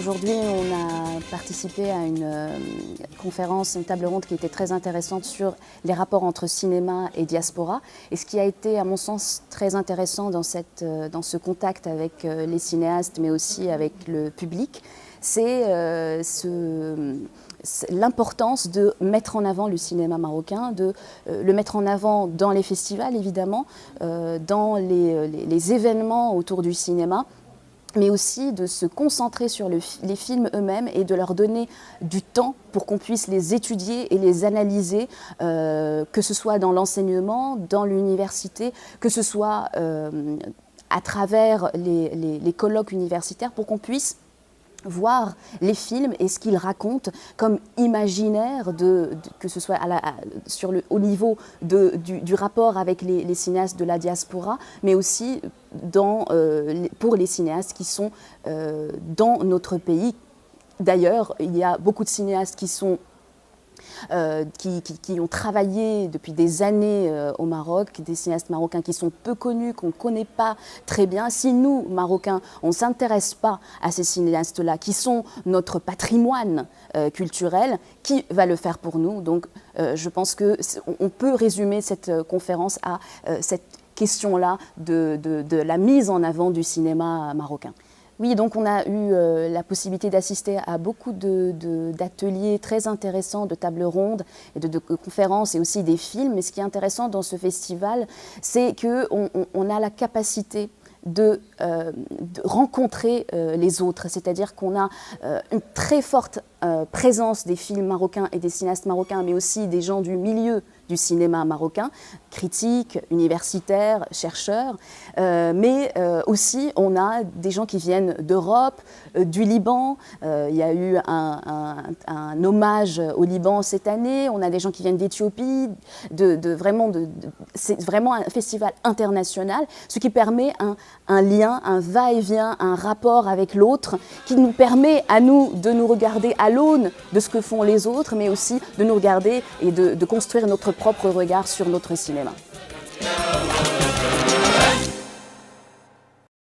Aujourd'hui, on a participé à une conférence, une table ronde qui était très intéressante sur les rapports entre cinéma et diaspora. Et ce qui a été, à mon sens, très intéressant dans ce contact avec les cinéastes, mais aussi avec le public, c'est l'importance de mettre en avant le cinéma marocain, de le mettre en avant dans les festivals, évidemment, dans les événements autour du cinéma, mais aussi de se concentrer sur les films eux-mêmes et de leur donner du temps pour qu'on puisse les étudier et les analyser, que ce soit dans l'enseignement, dans l'université, que ce soit à travers les colloques universitaires, pour qu'on puisse voir les films et ce qu'ils racontent comme imaginaire, que ce soit au niveau du rapport avec les cinéastes de la diaspora, mais aussi pour les cinéastes qui sont dans notre pays. D'ailleurs, il y a beaucoup de cinéastes qui ont travaillé depuis des années au Maroc, des cinéastes marocains qui sont peu connus, qu'on ne connaît pas très bien. Si nous, Marocains, on ne s'intéresse pas à ces cinéastes-là, qui sont notre patrimoine culturel, qui va le faire pour nous? Donc je pense qu'on peut résumer cette conférence à cette question-là de la mise en avant du cinéma marocain. Oui, donc on a eu la possibilité d'assister à beaucoup d'ateliers très intéressants, de tables rondes et de conférences et aussi des films. Mais ce qui est intéressant dans ce festival, c'est qu'on a la capacité de rencontrer les autres. C'est-à-dire qu'on a une très forte présence des films marocains et des cinéastes marocains, mais aussi des gens du milieu du cinéma marocain, critiques, universitaires, chercheurs, mais aussi on a des gens qui viennent d'Europe, du Liban. Il y a eu un hommage au Liban cette année. On a des gens qui viennent d'Éthiopie. C'est vraiment un festival international, ce qui permet un lien, un va-et-vient, un rapport avec l'autre, qui nous permet à nous de nous regarder à l'aune de ce que font les autres, mais aussi de nous regarder et de construire notre propre regard sur notre cinéma.